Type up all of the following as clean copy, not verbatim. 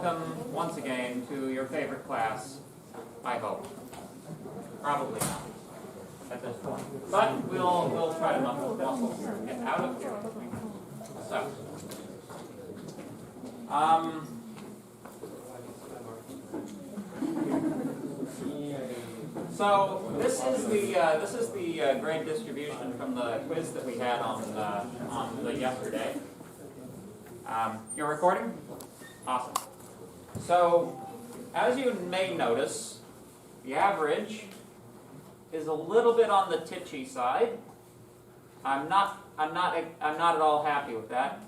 welcome once again to your favorite class, I hope. Probably not at this point. But we'll try to muscle get out of here. So this is the grade distribution from the quiz that we had on the yesterday. You're recording? Awesome. So as you may notice, the average is a little bit on the titchy side. I'm not at all happy with that,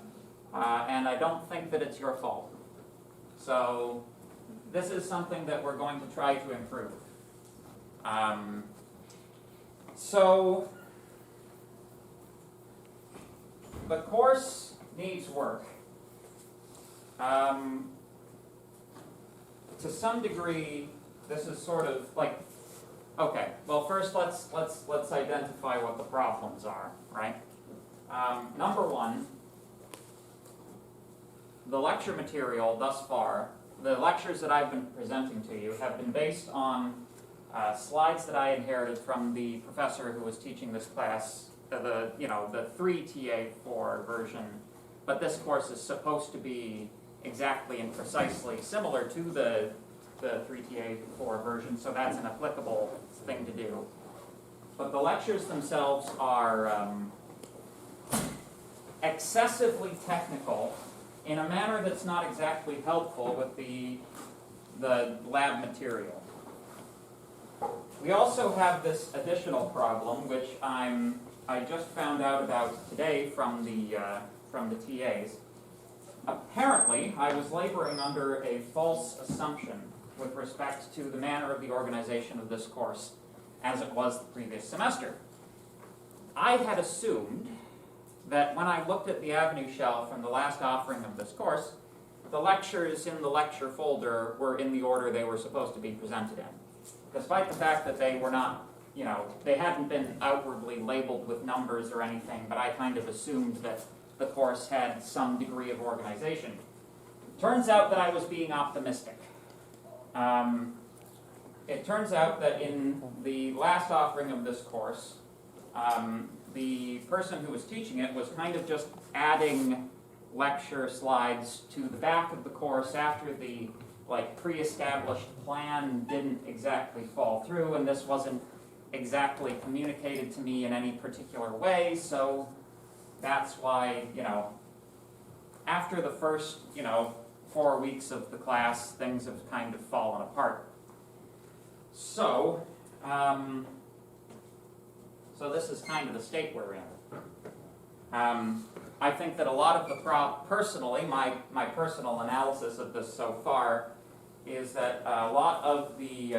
and I don't think that it's your fault. So this is something that we're going to try to improve. So the course needs work. To some degree, this is sort of like, okay, well first let's identify what the problems are, right? Number one, the lecture material thus far, the lectures that I've been presenting to you have been based on slides that I inherited from the professor who was teaching this class, the 3TA4 version, but this course is supposed to be exactly and precisely similar to the 3TA4 version, so that's an applicable thing to do. But the lectures themselves are excessively technical in a manner that's not exactly helpful with the lab material. We also have this additional problem, which I just found out about today from the TAs. Apparently, I was laboring under a false assumption with respect to the manner of the organization of this course as it was the previous semester. I had assumed that when I looked at the Avenue shelf from the last offering of this course, the lectures in the lecture folder were in the order they were supposed to be presented in. Despite the fact that they were not, they hadn't been outwardly labeled with numbers or anything, but I kind of assumed that the course had some degree of organization. Turns out that I was being optimistic. It turns out that in the last offering of this course, the person who was teaching it was kind of just adding lecture slides to the back of the course after the pre-established plan didn't exactly fall through, and this wasn't exactly communicated to me in any particular way, so that's why, after the first, 4 weeks of the class, things have kind of fallen apart. So, so this is kind of the state we're in. I think that a lot of the personally, my personal analysis of this so far is that a lot of the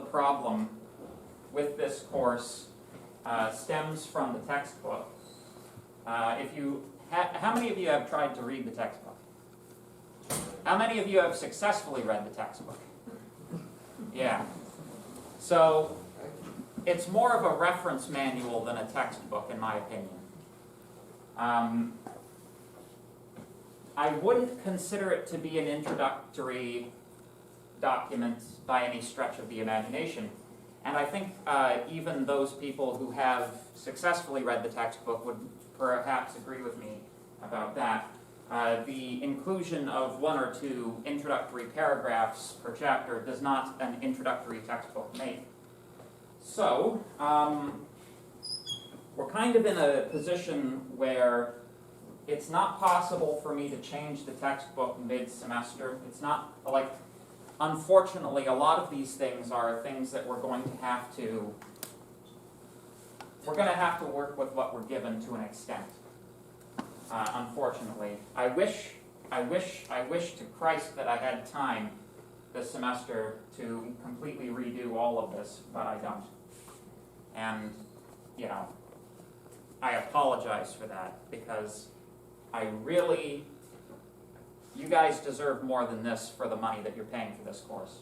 problem with this course stems from the textbook. How many of you have tried to read the textbook? How many of you have successfully read the textbook? Yeah. So it's more of a reference manual than a textbook, in my opinion. I wouldn't consider it to be an introductory document by any stretch of the imagination. And I think even those people who have successfully read the textbook would perhaps agree with me about that. The inclusion of 1 or 2 introductory paragraphs per chapter does not an introductory textbook make. So, we're kind of in a position where it's not possible for me to change the textbook mid-semester. It's not, unfortunately, a lot of these things are things that we're going to have to work with what we're given to an extent. Unfortunately, I wish to Christ that I had time this semester to completely redo all of this, but I don't. And, I apologize for that because you guys deserve more than this for the money that you're paying for this course,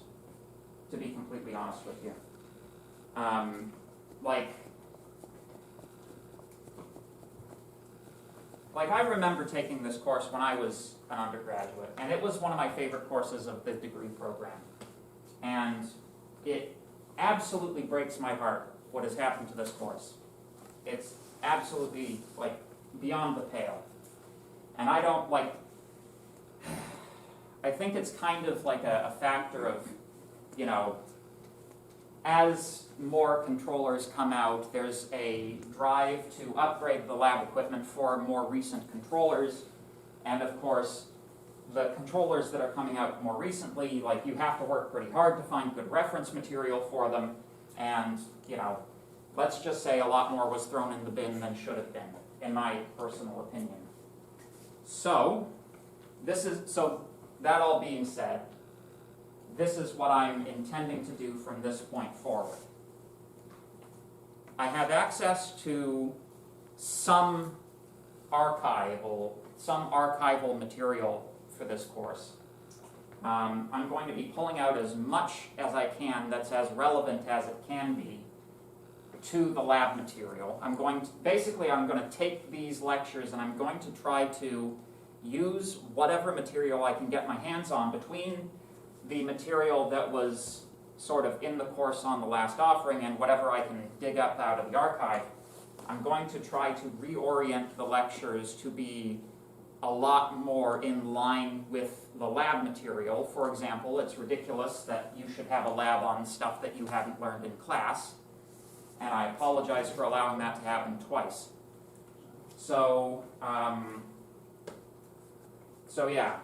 to be completely honest with you. like I remember taking this course when I was an undergraduate, and it was one of my favorite courses of the degree program. And it absolutely breaks my heart what has happened to this course. It's absolutely, like, beyond the pale. And I don't, like, I think it's kind of like a factor of, you know, as more controllers come out, there's a drive to upgrade the lab equipment for more recent controllers. And of course, the controllers that are coming out more recently, like, you have to work pretty hard to find good reference material for them. And, you know, let's just say a lot more was thrown in the bin than should have been, in my personal opinion. So, that all being said, this is what I'm intending to do from this point forward. I have access to some archival material for this course. I'm going to be pulling out as much as I can that's as relevant as it can be to the lab material. I'm going to take these lectures and I'm going to try to use whatever material I can get my hands on between the material that was sort of in the course on the last offering and whatever I can dig up out of the archive. I'm going to try to reorient the lectures to be a lot more in line with the lab material. For example, it's ridiculous that you should have a lab on stuff that you haven't learned in class, and I apologize for allowing that to happen twice. So yeah.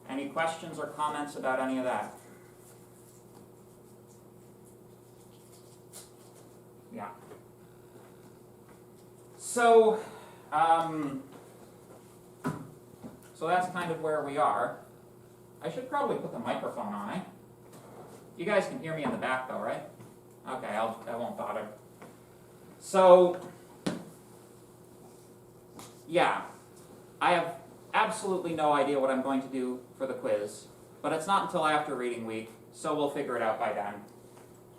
Any questions or comments about any of that? Yeah. So that's kind of where we are. I should probably put the microphone on, eh? You guys can hear me in the back though, right? Okay, I won't bother. So, yeah, I have absolutely no idea what I'm going to do for the quiz, but it's not until after reading week, so we'll figure it out by then.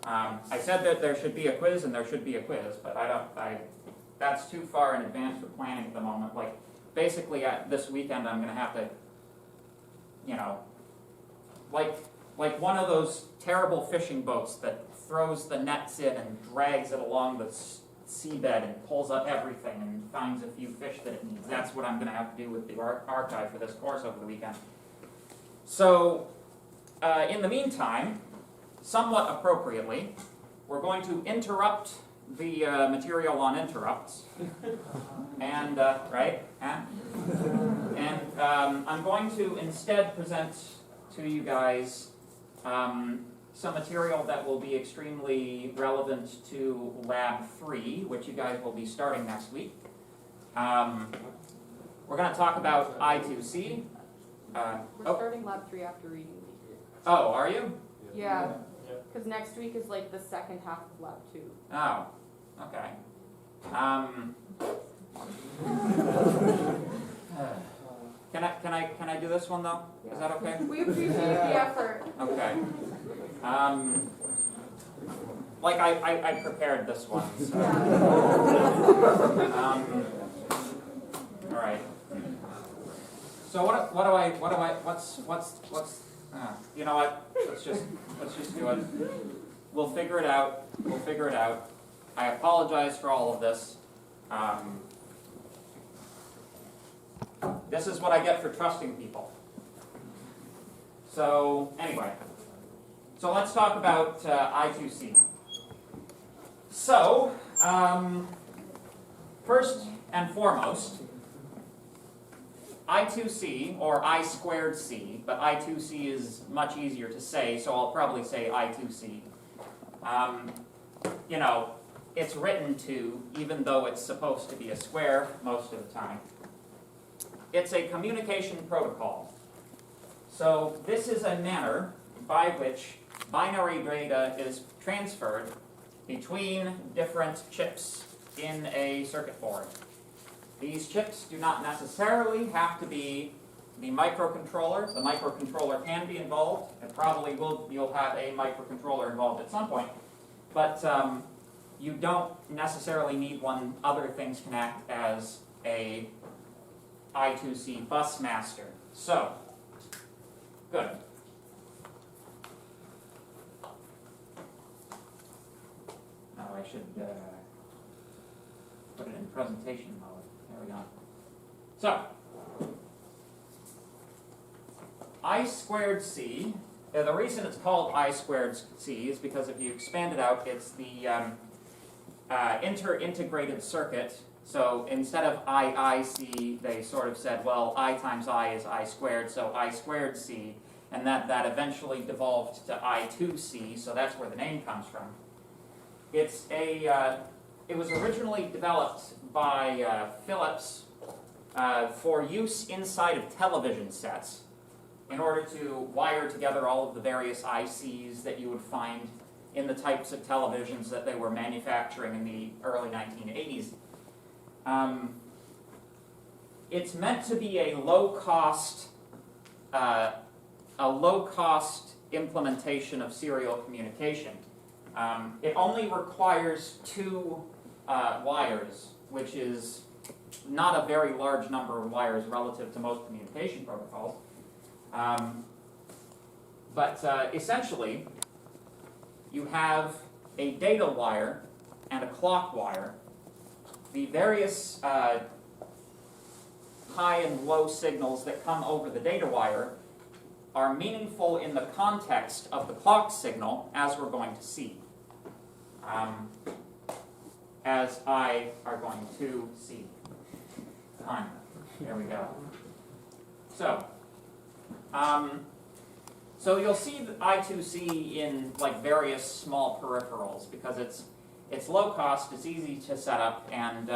I said that there should be a quiz and there should be a quiz, but that's too far in advance for planning at the moment. Like, basically this weekend I'm going to have to, you know, like one of those terrible fishing boats that throws the nets in and drags it along the seabed and pulls up everything and finds a few fish that it needs. That's what I'm going to have to do with the archive for this course over the weekend. So, in the meantime, somewhat appropriately, we're going to interrupt the material on interrupts, and right, and I'm going to instead present to you guys some material that will be extremely relevant to Lab 3, which you guys will be starting next week. We're going to talk about I2C. We're starting Lab 3 after reading week. Oh, are you? Yeah, because next week is like the second half of Lab 2. Oh, okay. Can I do this one though? Is that okay? We appreciate the effort. Okay. Like I prepared this one. So. All right. So what's you know what? Let's just do it. We'll figure it out. I apologize for all of this. This is what I get for trusting people. So anyway, so let's talk about I2C. So first and foremost, I2C, or I squared C, but I2C is much easier to say, so I'll probably say I2C. You know, it's written to, even though it's supposed to be a square most of the time. It's a communication protocol. So this is a manner by which binary data is transferred between different chips in a circuit board. These chips do not necessarily have to be the microcontroller. The microcontroller can be involved. It probably will. You'll have a microcontroller involved at some point. But you don't necessarily need one. Other things can act as a I2C bus master. So, good. Now I should put it in presentation mode. There we go. So, I squared C, the reason it's called I squared C is because if you expand it out, it's the inter-integrated circuit. So instead of IIC, they sort of said, well, I times I is I squared, so I squared C, and that eventually devolved to I2C, so that's where the name comes from. It's it was originally developed by Philips for use inside of television sets in order to wire together all of the various ICs that you would find in the types of televisions that they were manufacturing in the early 1980s. It's meant to be a low-cost implementation of serial communication. It only requires 2 wires, which is not a very large number of wires relative to most communication protocols. Essentially, you have a data wire and a clock wire. The various high and low signals that come over the data wire are meaningful in the context of the clock signal, as we're going to see. As I are going to see. Fine. There we go. So you'll see the I2C in like various small peripherals because it's low cost, it's easy to set up, and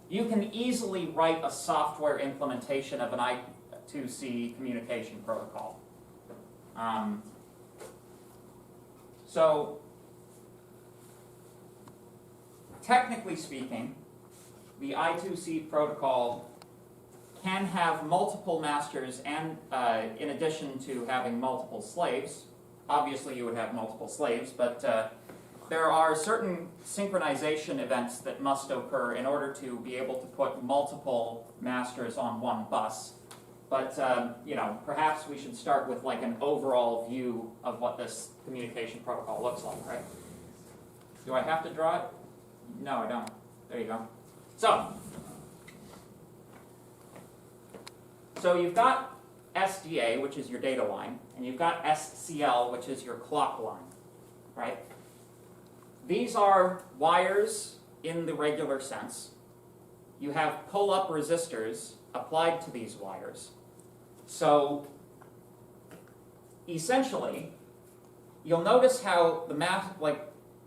you can easily write a software implementation of an I2C communication protocol. So technically speaking, the I2C protocol can have multiple masters and in addition to having multiple slaves. Obviously you would have multiple slaves, but there are certain synchronization events that must occur in order to be able to put multiple masters on one bus. But perhaps we should start with like an overall view of what this communication protocol looks like, right? Do I have to draw it? No, I don't. There you go. So you've got SDA, which is your data line, and you've got SCL, which is your clock line, right? These are wires in the regular sense. You have pull-up resistors applied to these wires. So essentially, you'll notice how the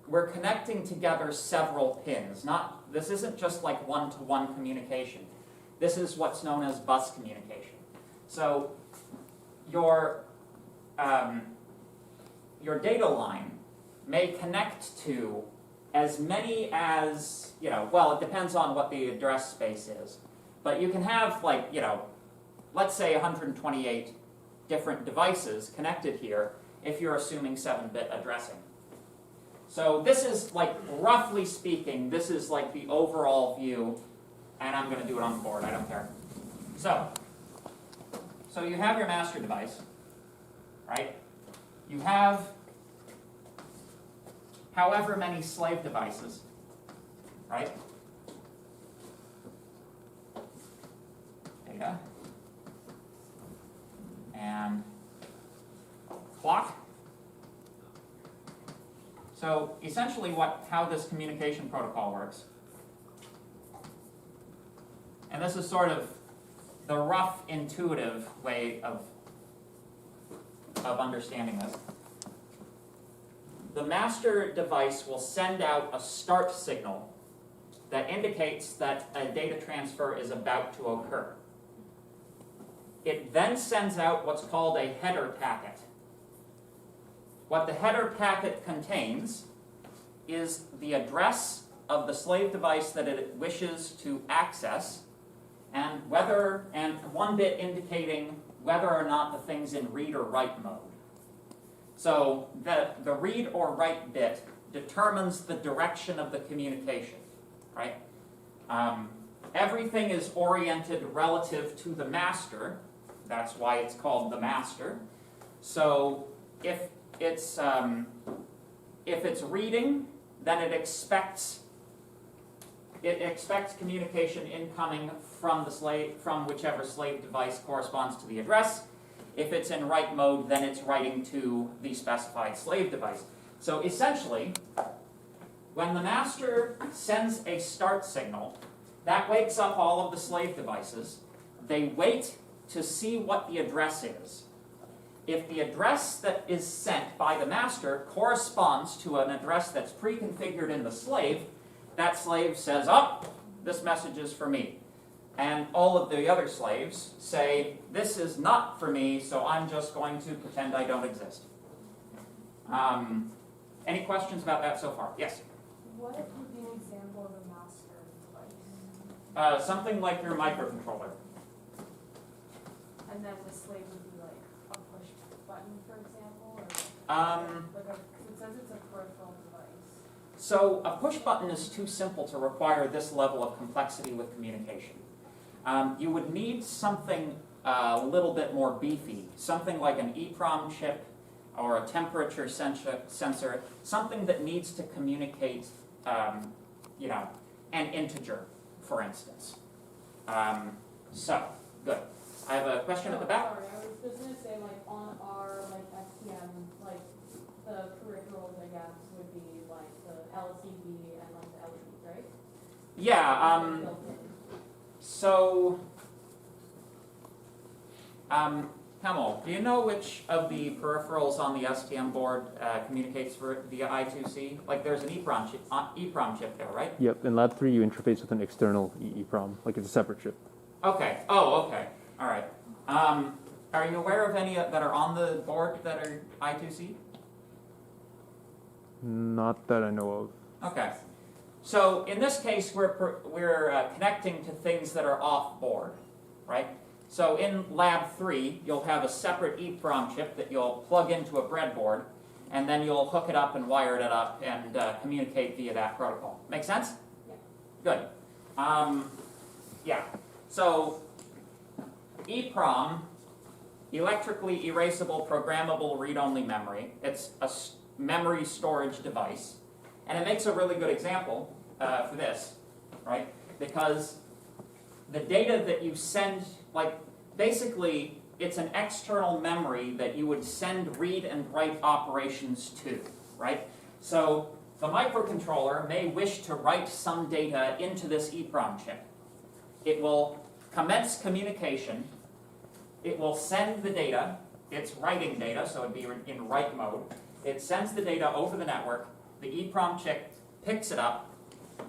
we're connecting together several pins. This isn't just like one-to-one communication. This is what's known as bus communication. So your data line may connect to as many as, well, it depends on what the address space is. But you can have let's say 128 different devices connected here if you're assuming 7-bit addressing. So this is roughly speaking, this is the overall view, and I'm going to do it on the board, I don't care. So you have your master device, right? You have however many slave devices, right? Data. And clock. So essentially how this communication protocol works, and this is sort of the rough, intuitive way of understanding this. The master device will send out a start signal that indicates that a data transfer is about to occur. It then sends out what's called a header packet. What the header packet contains is the address of the slave device that it wishes to access, and one bit indicating whether or not the thing's in read or write mode. So the read or write bit determines the direction of the communication, right? Everything is oriented relative to the master. That's why it's called the master. So if it's reading, then it expects communication incoming from the slave, from whichever slave device corresponds to the address. If it's in write mode, then it's writing to the specified slave device. So essentially, when the master sends a start signal, that wakes up all of the slave devices. They wait to see what the address is. If the address that is sent by the master corresponds to an address that's pre-configured in the slave, that slave says, oh, this message is for me. And all of the other slaves say, this is not for me, so I'm just going to pretend I don't exist. Any questions about that so far? Yes? What would be an example of a master device? Something like your microcontroller. And then the slave would be like a push button, for example? Or cause it says it's a peripheral device. So a push button is too simple to require this level of complexity with communication. You would need something a little bit more beefy, something like an EEPROM chip or a temperature sensor, something that needs to communicate, an integer, for instance. So, good. I have a question at the back. Sorry, I was just gonna say, like, on our, STM, the peripherals, I guess, would be, the LCD and, the LEDs, right? Yeah, Built in. so, Hamel, do you know which of the peripherals on the STM board communicates via I2C? Like, there's an EEPROM chip there, right? Yep, in Lab 3 you interface with an external EEPROM, like it's a separate chip. Okay. Oh, okay. All right. Are you aware of any that are on the board that are I2C? Not that I know of. Okay. So in this case, we're connecting to things that are off board, right? So in Lab 3, you'll have a separate EEPROM chip that you'll plug into a breadboard, and then you'll hook it up and wire it up and communicate via that protocol. Make sense? Yeah. Good. Yeah. So EEPROM, electrically erasable programmable read-only memory. It's a memory storage device, and it makes a really good example for this, right? Because the data that you send, basically, it's an external memory that you would send read and write operations to, right? So the microcontroller may wish to write some data into this EEPROM chip. It will commence communication. It will send the data. It's writing data, so it'd be in write mode. It sends the data over the network. The EEPROM chip picks it up.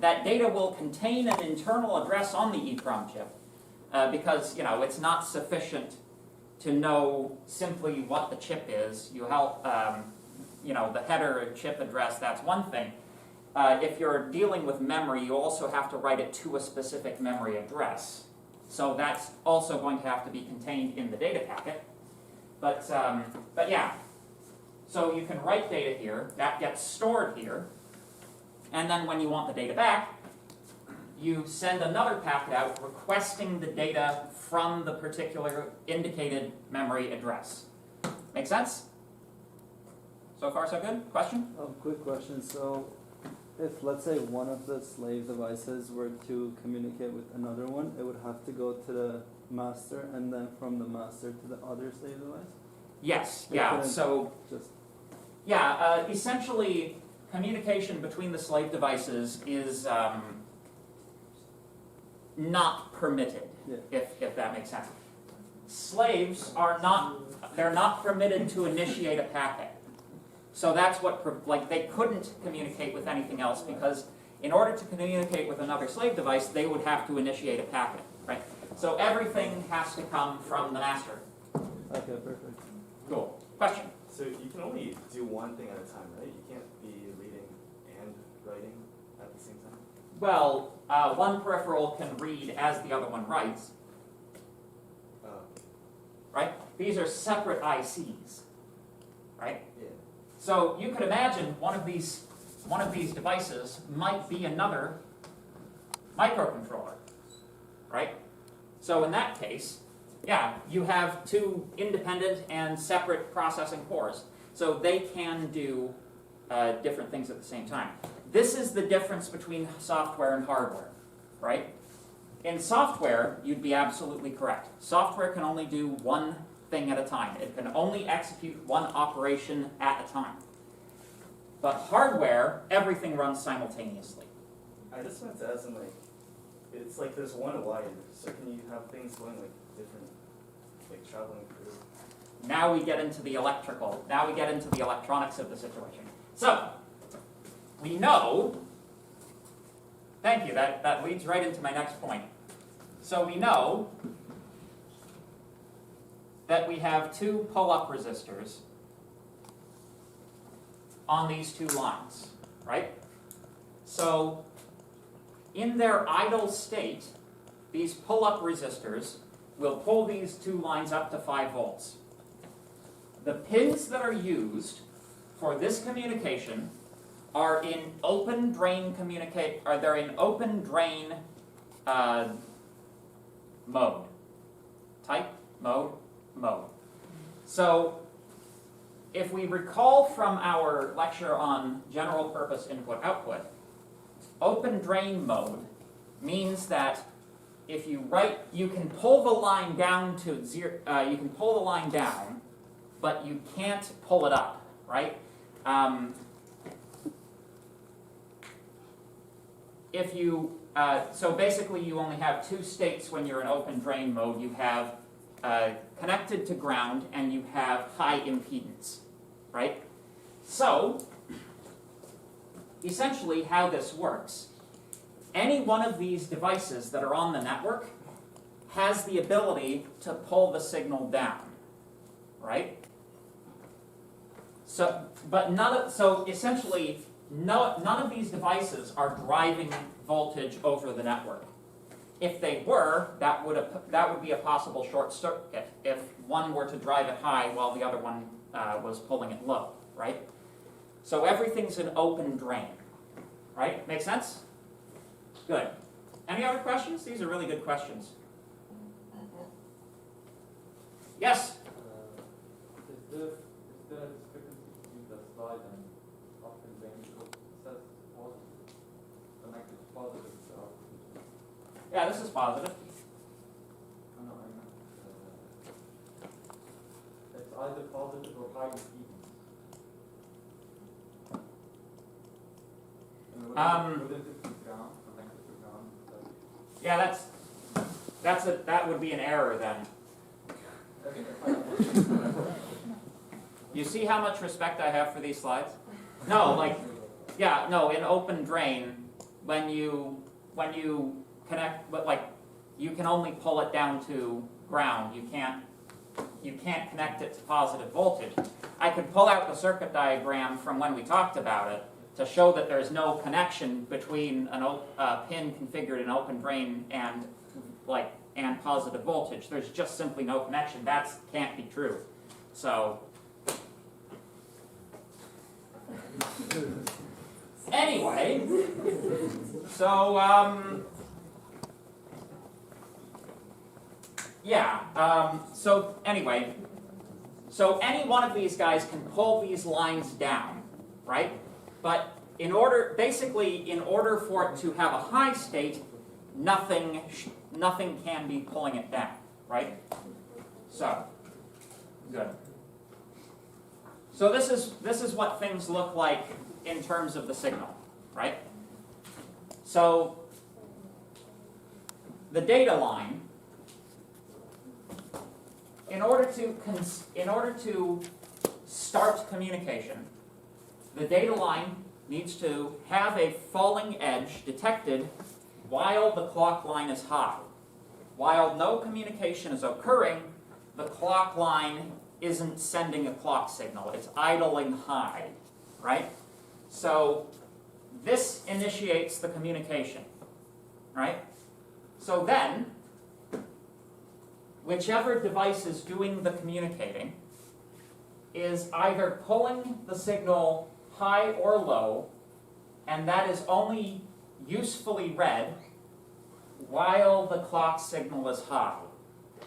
That data will contain an internal address on the EEPROM chip because, it's not sufficient to know simply what the chip is. You help, the header chip address, that's one thing. If you're dealing with memory, you also have to write it to a specific memory address. So that's also going to have to be contained in the data packet. But yeah, so you can write data here, that gets stored here, and then when you want the data back, you send another packet out requesting the data from the particular indicated memory address. Make sense? So far so good? Question? Quick question. So, if let's say one of the slave devices were to communicate with another one, it would have to go to the master and then from the master to the other slave device? Yes, It yeah. couldn't So, just essentially, communication between the slave devices is not permitted, Yeah. if that makes sense. Slaves are they're not permitted to initiate a packet. So that's what, they couldn't communicate with anything else because in order to communicate with another slave device, they would have to initiate a packet, right? So everything has to come from the master. Okay, perfect. Cool. Question? So you can only do one thing at a time, right? You can't be reading and writing at the same time? Well, one peripheral can read as the other one writes, right? These are separate ICs, right? Yeah. So you could imagine one of these devices might be another microcontroller, right? So in that case, yeah, you have two independent and separate processing cores. So they can do different things at the same time. This is the difference between software and hardware, right? In software, you'd be absolutely correct. Software can only do one thing at a time. It can only execute one operation at a time. But hardware, everything runs simultaneously. I just wanted to ask them, like, it's like there's one wire, so can you have things going like different, like traveling through? Now we get into the electrical, now we get into the electronics of the situation. So, we know, thank you, that leads right into my next point. So we know that we have two pull-up resistors on these two lines, right? So, in their idle state, these pull-up resistors will pull these two lines up to 5 volts. The pins that are used for this communication are in open drain mode. Type, mode. So, if we recall from our lecture on general purpose input-output, open drain mode means that if you you can pull the line down to zero, you can pull the line down, but you can't pull it up, right? So basically you only have two states when you're in open drain mode. You have connected to ground and you have high impedance, right? So, essentially how this works, any one of these devices that are on the network has the ability to pull the signal down, right? So, but essentially, none of these devices are driving voltage over the network. If they were, that would be a possible short circuit if one were to drive it high while the other one was pulling it low, right? So everything's an open drain, right? Make sense? Good. Any other questions? These are really good questions. Yes? Is there a discrepancy between the slide and open drain because it says positive, connected to positive? Yeah, this is positive. I know. It's either positive or high impedance. Wouldn't it be ground, connected to ground? Yeah, that would be an error then. You see how much respect I have for these slides? No, in open drain, when you connect, but you can only pull it down to ground. You can't connect it to positive voltage. I could pull out the circuit diagram from when we talked about it to show that there's no connection between a pin configured in open drain and positive voltage. There's just simply no connection. That can't be true. So, anyway, so so any one of these guys can pull these lines down, right? But in order for it to have a high state, nothing can be pulling it down, right? So, good. So this is what things look like in terms of the signal, right? So the data line, in order to start communication, the data line needs to have a falling edge detected while the clock line is high. While no communication is occurring, the clock line isn't sending a clock signal. It's idling high, right? So this initiates the communication, right? So then, whichever device is doing the communicating is either pulling the signal high or low, and that is only usefully read while the clock signal is high.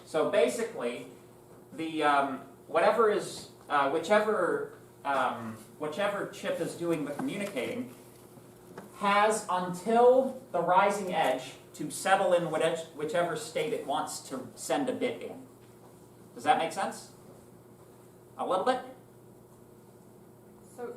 So basically, the whichever chip is doing the communicating has until the rising edge to settle in whichever state it wants to send a bit in. Does that make sense? A little bit? So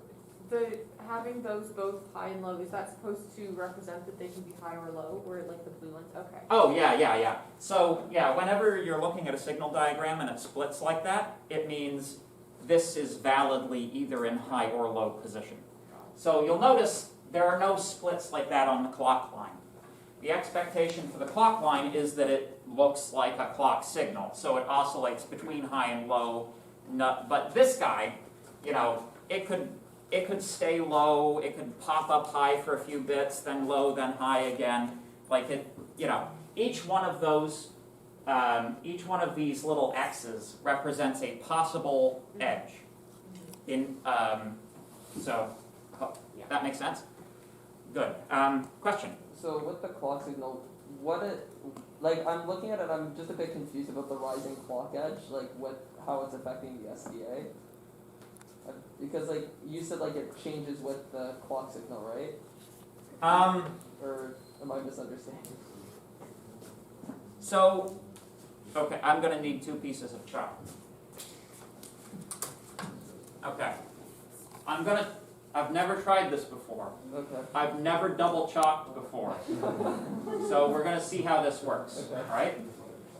having those both high and low, is that supposed to represent that they can be high or low, or like the blue ones? Okay. Oh, yeah. So, yeah, whenever you're looking at a signal diagram and it splits like that, it means this is validly either in high or low position. So you'll notice there are no splits like that on the clock line. The expectation for the clock line is that it looks like a clock signal, so it oscillates between high and low. But this guy, it could stay low, it could pop up high for a few bits, then low, then high again. Each one of these little X's represents a possible edge. That makes sense? Good. Question? So with the clock signal, I'm looking at it, I'm just a bit confused about the rising clock edge, how it's affecting the SDA. Because you said it changes with the clock signal, right? Or am I misunderstanding? So, okay, I'm going to need 2 pieces of chalk. Okay. I've never tried this before. Okay. I've never double chalked before. So we're going to see how this works, Okay. all right?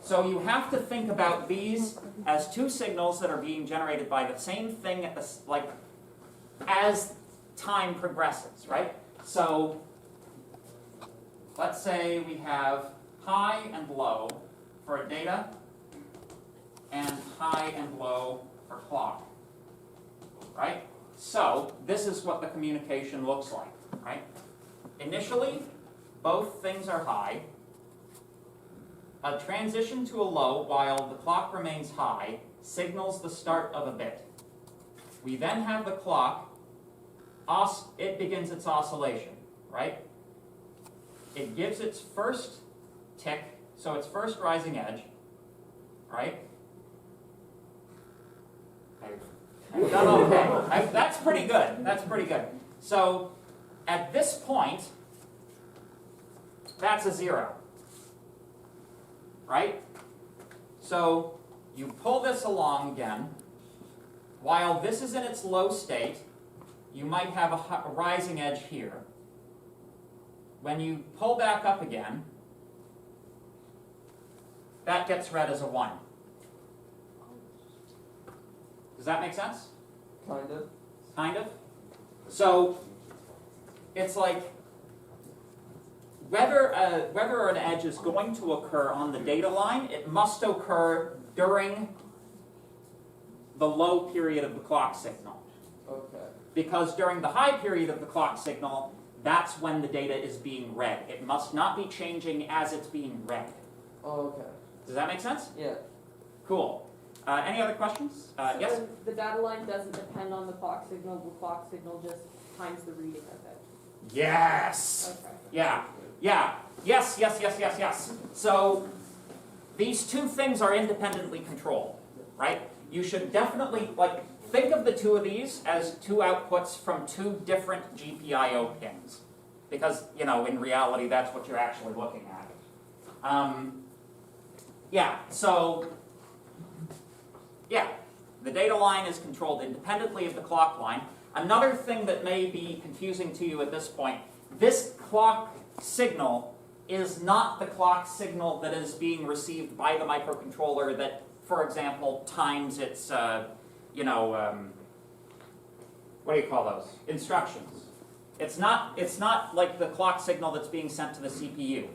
So you have to think about these as 2 signals that are being generated by the same thing as time progresses, right? So let's say we have high and low for data and high and low for clock, right? So this is what the communication looks like, right? Initially, both things are high. A transition to a low while the clock remains high signals the start of a bit. We then have the clock, it begins its oscillation, right? It gives its first tick, so its first rising edge, right? I've done okay. That's pretty good. That's pretty good. So at this point, that's a 0. Right? So you pull this along again. While this is in its low state, you might have a rising edge here. When you pull back up again, that gets read as a 1. Does that make sense? Kind of. Kind of. So it's like whether an edge is going to occur on the data line, it must occur during the low period of the clock signal. Okay. Because during the high period of the clock signal, that's when the data is being read. It must not be changing as it's being read. Oh, okay. Does that make sense? Yeah. Cool. Any other questions? So Yes? then the data line doesn't depend on the clock signal just times the reading of it. Yes! Okay. Yeah. Yes. So these 2 things are independently controlled, right? You should definitely, think of the 2 of these as 2 outputs from 2 different GPIO pins. Because, in reality, that's what you're actually looking at. The data line is controlled independently of the clock line. Another thing that may be confusing to you at this point, this clock signal is not the clock signal that is being received by the microcontroller that, for example, times its, what do you call those? Instructions. It's not like the clock signal that's being sent to the CPU.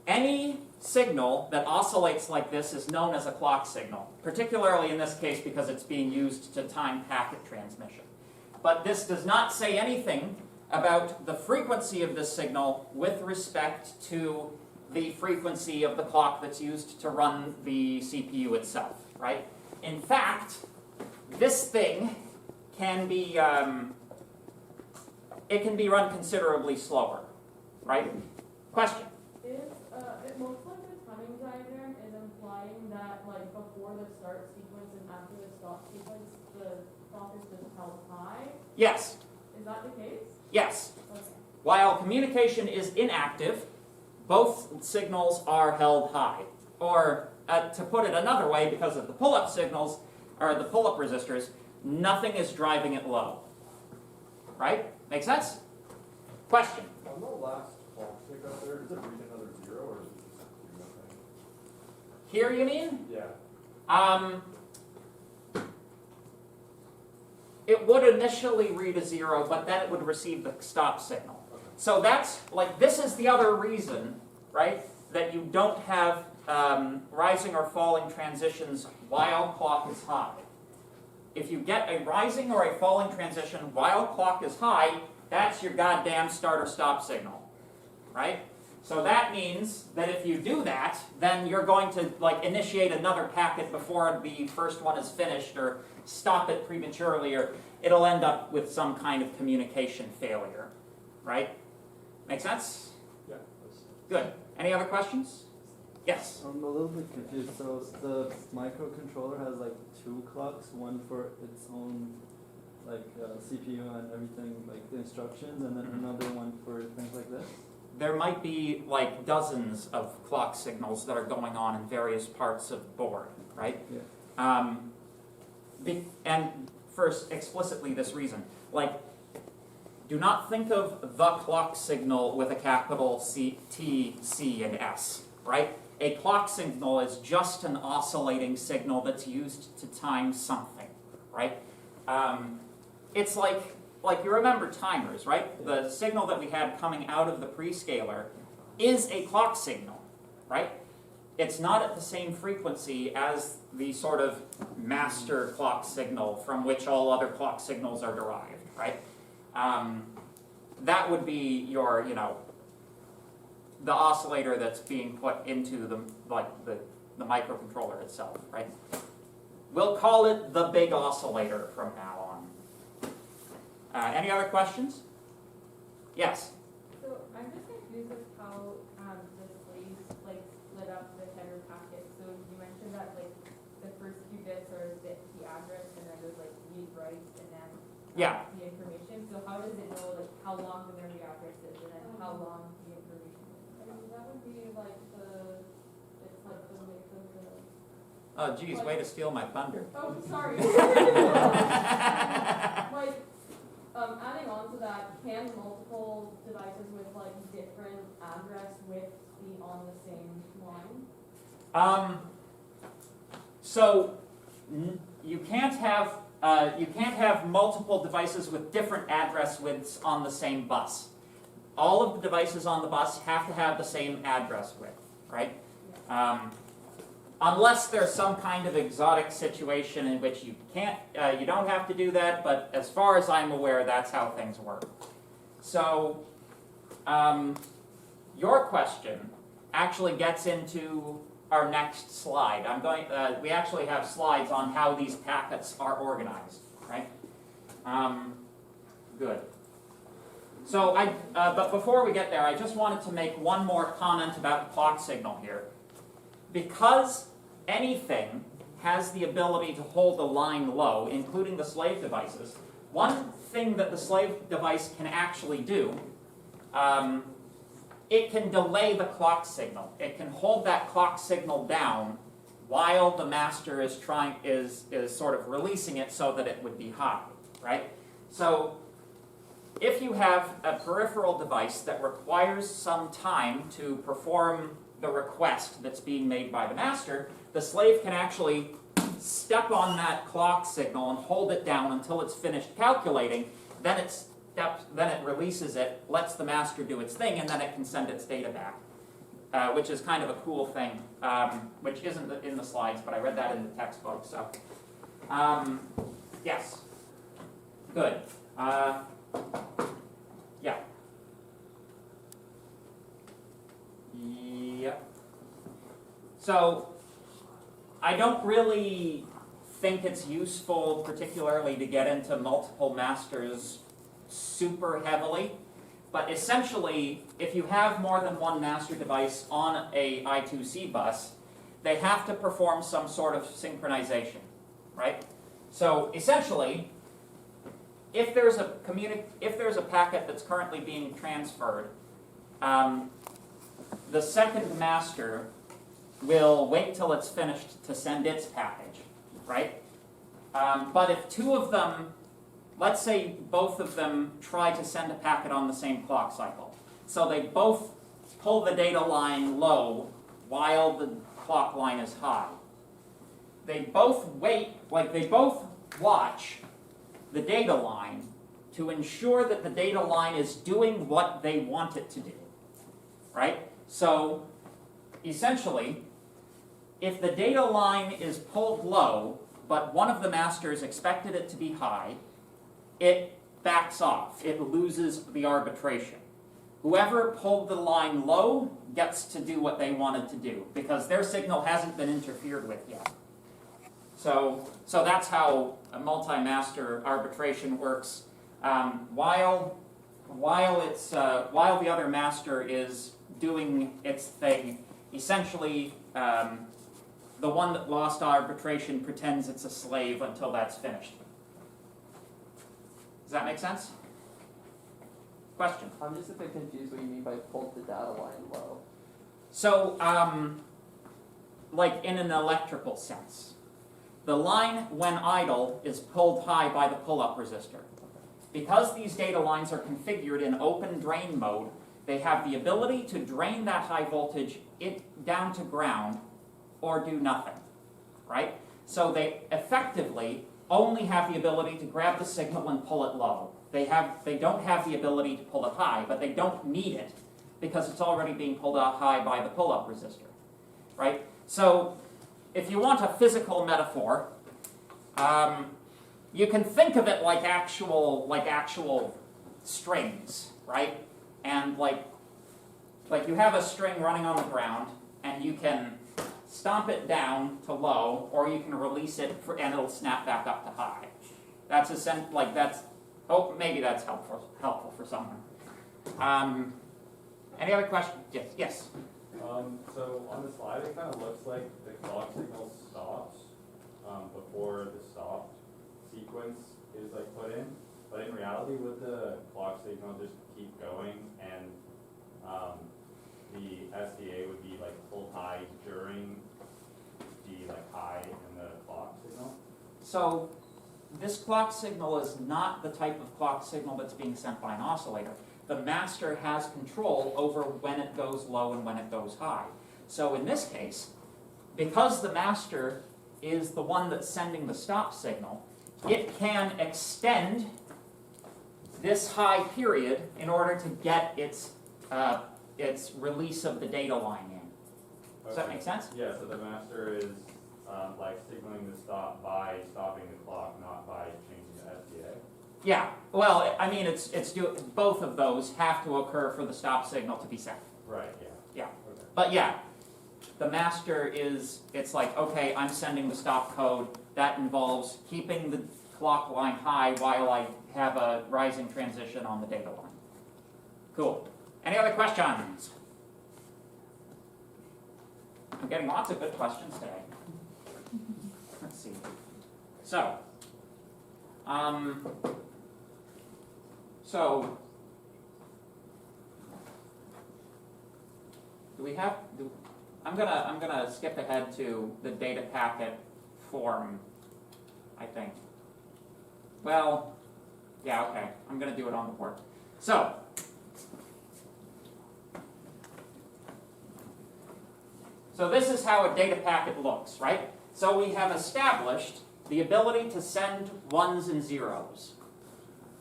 Any signal that oscillates like this is known as a clock signal, particularly in this case because it's being used to time packet transmission. But this does not say anything about the frequency of this signal with respect to the frequency of the clock that's used to run the CPU itself, right? In fact, this thing can be, it can be run considerably slower, right? Question? If implying that like before the start sequence and after the stop sequence, the clock is just held high? Yes, Is that the case? yes. Okay. While communication is inactive, both signals are held high. Or, to put it another way, because of the pull-up signals, or the pull-up resistors, nothing is driving it low. Right? Make sense? Question? On the last clock tick up there, does it read another zero or is it just do nothing? Here you mean? Yeah. It would initially read a 0, but then it would receive the stop signal. So that's, like, this is the other reason, right, that you don't have rising or falling transitions while clock is high. If you get a rising or a falling transition while clock is high, that's your goddamn start or stop signal, right? So that means that if you do that, then you're going to like initiate another packet before the first one is finished, or stop it prematurely, or it'll end up with some kind of communication failure, right? Make sense? Yeah. Good. Any other questions? Yes. I'm a little bit confused. So the microcontroller has like two clocks, one for its own like CPU and everything, like the instructions, and then another one for things like this. There might be like dozens of clock signals that are going on in various parts of the board, right? Yeah. And first, explicitly this reason, like, do not think of the clock signal with a capital C, T, C, and S, right? A clock signal is just an oscillating signal that's used to time something, right? It's like you remember timers, right? The signal that we had coming out of the prescaler is a clock signal, right? It's not at the same frequency as the sort of master clock signal from which all other clock signals are derived, right? That would be your, the oscillator that's being put into the microcontroller itself, right? We'll call it the big oscillator from now on. Any other questions? Yes? So I'm just confused with how the slaves like split up the header packet. So you mentioned that like the first few bits are the address, and then there's like read, write, and then Yeah. the information. So how does it know like how long the memory address is, and then how long the information is? That would be like it's like the width of the. Oh, geez, way to steal my thunder. Oh, sorry. Like, adding on to that, can multiple devices with like different address widths be on the same line? So you can't have multiple devices with different address widths on the same bus. All of the devices on the bus have to have the same address width, right? Unless there's some kind of exotic situation in which you don't have to do that, but as far as I'm aware, that's how things work. So, your question actually gets into our next slide. We actually have slides on how these packets are organized, right? Good. So, but before we get there, I just wanted to make one more comment about the clock signal here. Because anything has the ability to hold the line low, including the slave devices, one thing that the slave device can actually do, it can delay the clock signal. It can hold that clock signal down while the master is sort of releasing it so that it would be high, right? So if you have a peripheral device that requires some time to perform the request that's being made by the master, the slave can actually step on that clock signal and hold it down until it's finished calculating. Then it releases it, lets the master do its thing, and then it can send its data back, which is kind of a cool thing, which isn't in the slides, but I read that in the textbook. So, yes, good. Yeah. Yep. So, I don't really think it's useful particularly to get into multiple masters super heavily, but essentially, if you have more than one master device on a I2C bus, they have to perform some sort of synchronization, right? So essentially, if there's a packet that's currently being transferred, the second master will wait till it's finished to send its package, right? But if two of them, let's say both of them try to send a packet on the same clock cycle, so they both pull the data line low while the clock line is high. They both wait, like they both watch the data line to ensure that the data line is doing what they want it to do, right? So essentially, if the data line is pulled low, but one of the masters expected it to be high, it backs off. It loses the arbitration. Whoever pulled the line low gets to do what they wanted to do, because their signal hasn't been interfered with yet. So that's how a multi-master arbitration works. While the other master is doing its thing, essentially the one that lost arbitration pretends it's a slave until that's finished. Does that make sense? Question? I'm just a bit confused what you mean by pulled the data line low. So, like in an electrical sense, the line when idle is pulled high by the pull-up resistor. Because these data lines are configured in open drain mode, they have the ability to drain that high voltage down to ground or do nothing, right? So they effectively only have the ability to grab the signal and pull it low. They don't have the ability to pull it high, but they don't need it because it's already being pulled out high by the pull-up resistor, right? So if you want a physical metaphor, you can think of it like actual strings, right? And like you have a string running on the ground, and you can stomp it down to low, or you can release it and it'll snap back up to high. That's oh, maybe that's helpful for someone. Any other questions? Yes. So on the slide, it kind of looks like the clock signal stops before the stop sequence is like put in, but in reality, would the clock signal just keep going and the SDA would be like pulled high during the like high in the clock signal? So this clock signal is not the type of clock signal that's being sent by an oscillator. The master has control over when it goes low and when it goes high. So in this case, because the master is the one that's sending the stop signal, it can extend this high period in order to get its release of the data line in. Does that make sense? Yeah, so the master is like signaling the stop by stopping the clock, not by changing the SDA. Yeah, well, I mean, both of those have to occur for the stop signal to be sent. Right, yeah. Yeah. Okay. But yeah, the master it's like, okay, I'm sending the stop code. That involves keeping the clock line high while I have a rising transition on the data line. Cool. Any other questions? I'm getting lots of good questions today. Let's see. So, I'm gonna skip ahead to the data packet form, I think. Well, yeah, okay. I'm gonna do it on the board. So, this is how a data packet looks, right? So we have established the ability to send ones and zeros.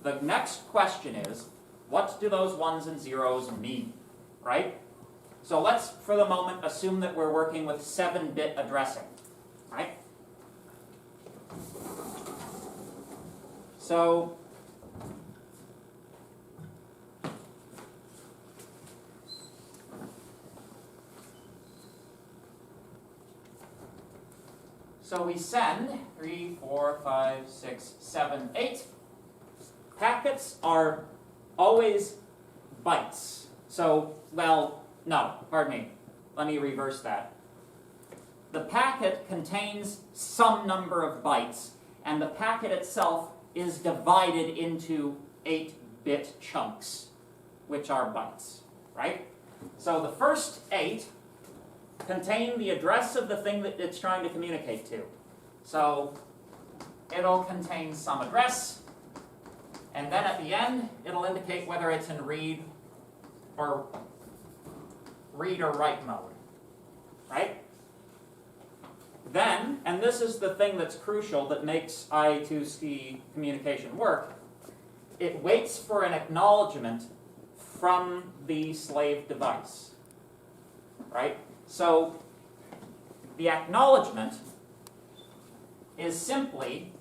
The next question is, what do those ones and zeros mean, right? So let's, for the moment, assume that we're working with 7-bit addressing, right? So we send 3, 4, 5, 6, 7, 8. Packets are always bytes. So, well, no, pardon me. Let me reverse that. the packet contains some number of bytes, and the packet itself is divided into 8-bit chunks, which are bytes, right? So the first 8 contain the address of the thing that it's trying to communicate to. So it'll contain some address, and then at the end, it'll indicate whether it's in read or write mode, right? Then, and this is the thing that's crucial that makes I2C communication work, it waits for an acknowledgement from the slave device, right? So the acknowledgement is simply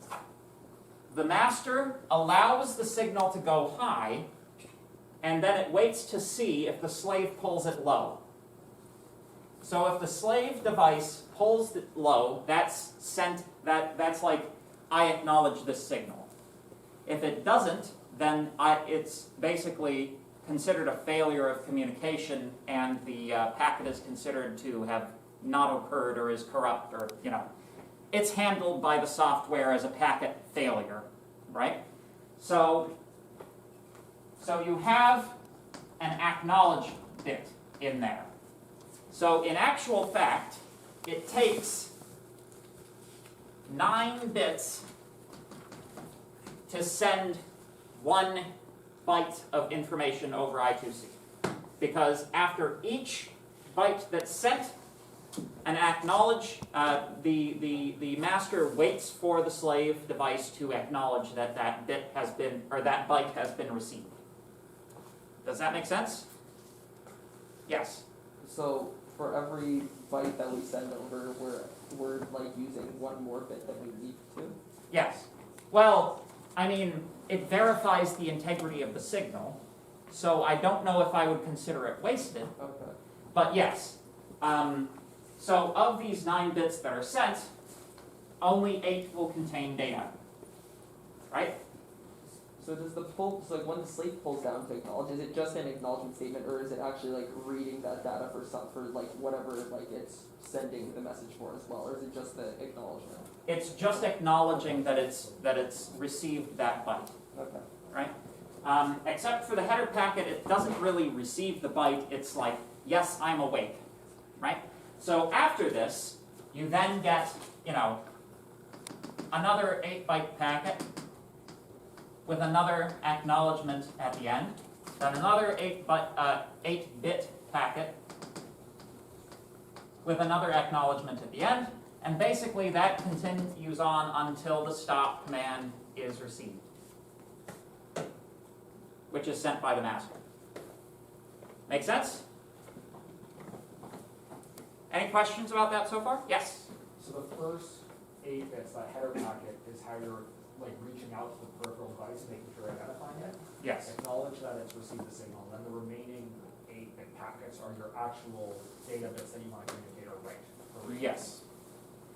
the master allows the signal to go high, and then it waits to see if the slave pulls it low. So if the slave device pulls it low, that's like, I acknowledge this signal. If it doesn't, then it's basically considered a failure of communication, and the packet is considered to have not occurred or is corrupt, or, you know. It's handled by the software as a packet failure, right? So you have an acknowledge bit in there. So in actual fact, it takes 9 bits to send 1 byte of information over I2C. Because after each byte that's sent, an acknowledge, the master waits for the slave device to acknowledge that that bit has been, or that byte has been received. Does that make sense? Yes. So for every byte that we send over, we're like using 1 more bit than we need to? Yes. Well, I mean, it verifies the integrity of the signal, so I don't know if I would consider it wasted, Okay. but yes. So of these 9 bits that are sent, only 8 will contain data, right? So does the pull, so like when the slave pulls down to acknowledge, is it just an acknowledgement statement, or is it actually like reading that data for like whatever like it's sending the message for as well, or is it just the acknowledgement? It's just acknowledging that it's received that byte, Okay. right? Except for the header packet, it doesn't really receive the byte. It's like, yes, I'm awake, right? So after this, you then get, you know, another 8-byte packet with another acknowledgement at the end, then another 8-bit packet with another acknowledgement at the end, and basically that continues on until the stop command is received, which is sent by the master. Make sense? Any questions about that so far? Yes? So the first 8 bits, that header packet, is how you're like reaching out to the peripheral device and making sure you're identifying it. Yes. Acknowledge that it's received the signal. Then the remaining 8-bit packets are your actual data bits that you want to communicate or write. Or read. Yes.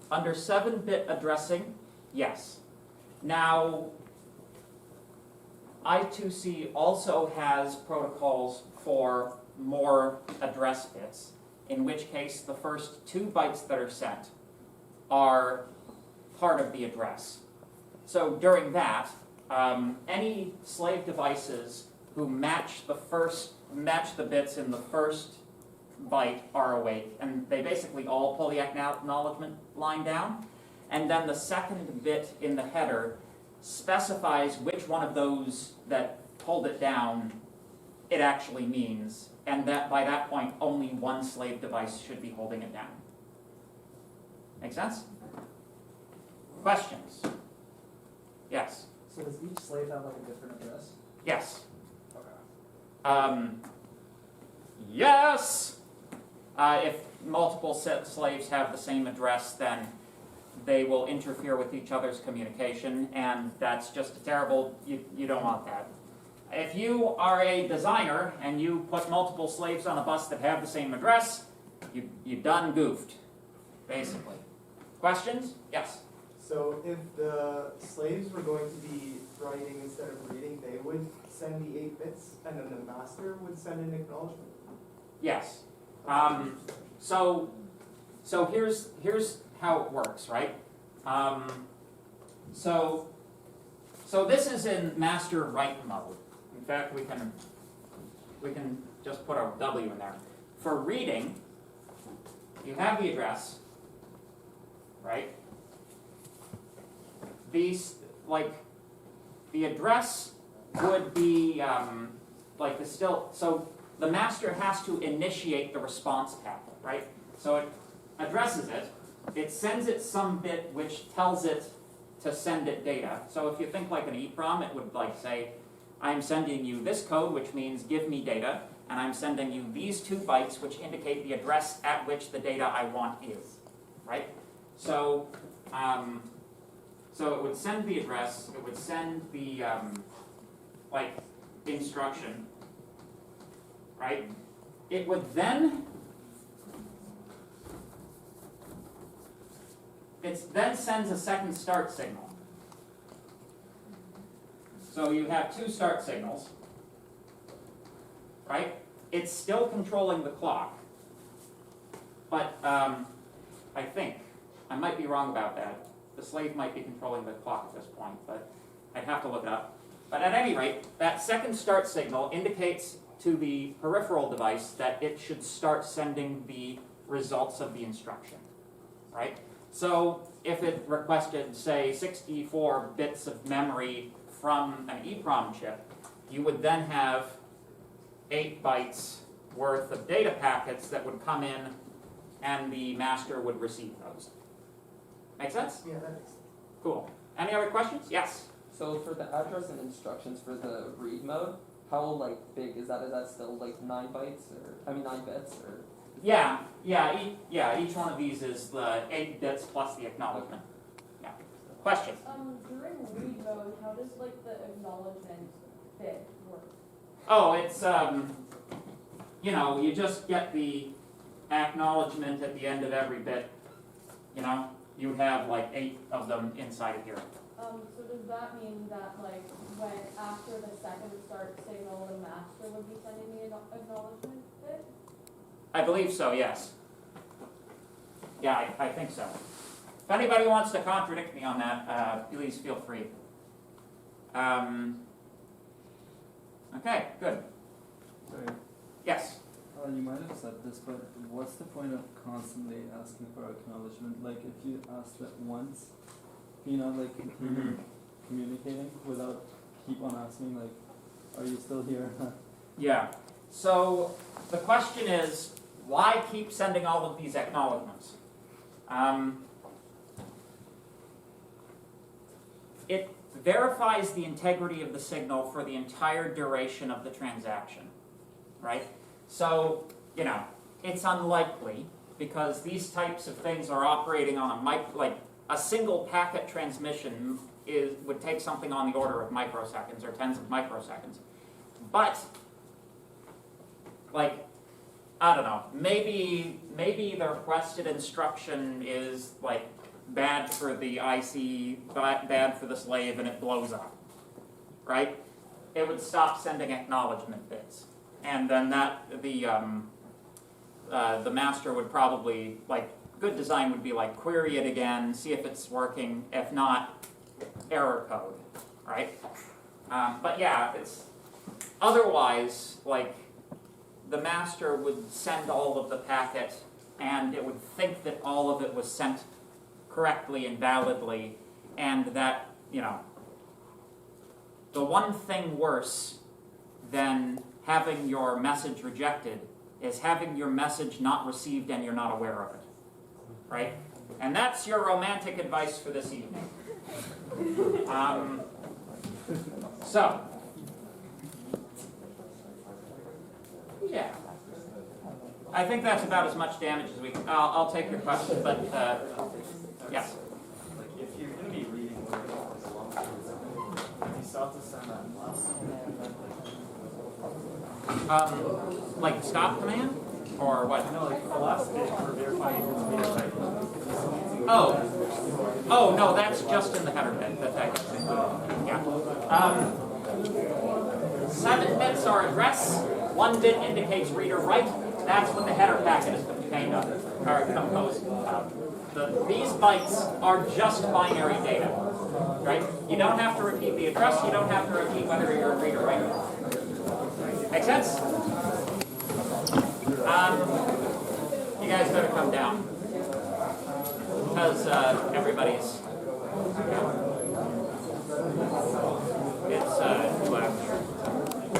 Under 7-bit addressing, yes. Now, I2C also has protocols for more address bits, in which case the first 2 bytes that are sent are part of the address. So during that, any slave devices who match the bits in the first byte are awake, and they basically all pull the acknowledgement line down, and then the second bit in the header specifies which one of those that pulled it down it actually means, and that by that point only 1 slave device should be holding it down. Make sense? Questions? Yes. So does each slave have like a different address? Yes. Okay. Yes. If multiple slaves have the same address, then they will interfere with each other's communication, and that's just terrible. You don't want that. If you are a designer and you put multiple slaves on a bus that have the same address, you done goofed, basically. Questions? Yes. So if the slaves were going to be writing instead of reading, they would send the 8 bits, and then the master would send an acknowledgement? Yes. So so here's how it works, right? So this is in master write mode. In fact, we can just put a W in there. For reading, you have the address, right? These, like, the address would be, so the master has to initiate the response packet, right? So it addresses it, it sends it some bit which tells it to send it data. So if you think like an EEPROM, it would like say, I'm sending you this code, which means give me data, and I'm sending you these 2 bytes, which indicate the address at which the data I want is, right? So, so it would send the address, it would send the, instruction, right? It would then, it then sends a second start signal. So you have 2 start signals, right? It's still controlling the clock, but I think, I might be wrong about that. The slave might be controlling the clock at this point, but I'd have to look it up. But at any rate, that second start signal indicates to the peripheral device that it should start sending the results of the instruction, right? So if it requested, say, 64 bits of memory from an EEPROM chip, you would then have 8 bytes worth of data packets that would come in and the master would receive those. Make sense? Yeah, that makes sense. Cool. Any other questions? Yes? So for the address and instructions for the read mode, how like big is that? Is that still like 9 bytes or 9 bits or? Yeah, each one of these is the 8 bits plus the acknowledgement. Yeah. Question? During read mode, how does like the acknowledgement bit work? Oh, it's, you just get the acknowledgement at the end of every bit. You have like 8 of them inside of here. So does that mean that like when after the second start signal, the master would be sending the acknowledgement bit? I believe so, yes. Yeah, I think so. If anybody wants to contradict me on that, please feel free. Okay, good. Sorry. Yes? You might have said this, but what's the point of constantly asking for acknowledgement? Like, if you ask that once, can you not, like, continue communicating without keep on asking, like, are you still here? Yeah. So the question is, why keep sending all of these acknowledgements? It verifies the integrity of the signal for the entire duration of the transaction, right? So, it's unlikely, because these types of things are operating on a single packet transmission would take something on the order of microseconds or tens of microseconds. But, I don't know, maybe the requested instruction is bad for the IC, bad for the slave, and it blows up, right? It would stop sending acknowledgement bits. And then the master would probably, good design would be query it again, see if it's working, if not, error code, right? But yeah, it's, otherwise, the master would send all of the packet and it would think that all of it was sent correctly and validly, and that, the one thing worse than having your message rejected is having your message not received and you're not aware of it, right? And that's your romantic advice for this evening. So, yeah. I think that's about as much damage as we can. I'll take your question, but yes. If you're going to be reading a long transaction, you still have to send that Like stop command? Or what? No, the last bit for verifying Oh, no, that's just in the header bit. That's actually, yeah. 7 bits are address, 1 bit indicates read or write. That's what the header packet is contained of. are composed of. These bytes are just binary data, right? You don't have to repeat the address, you don't have to repeat whether you're a reader or writer. Make sense? You guys better come down, because everybody's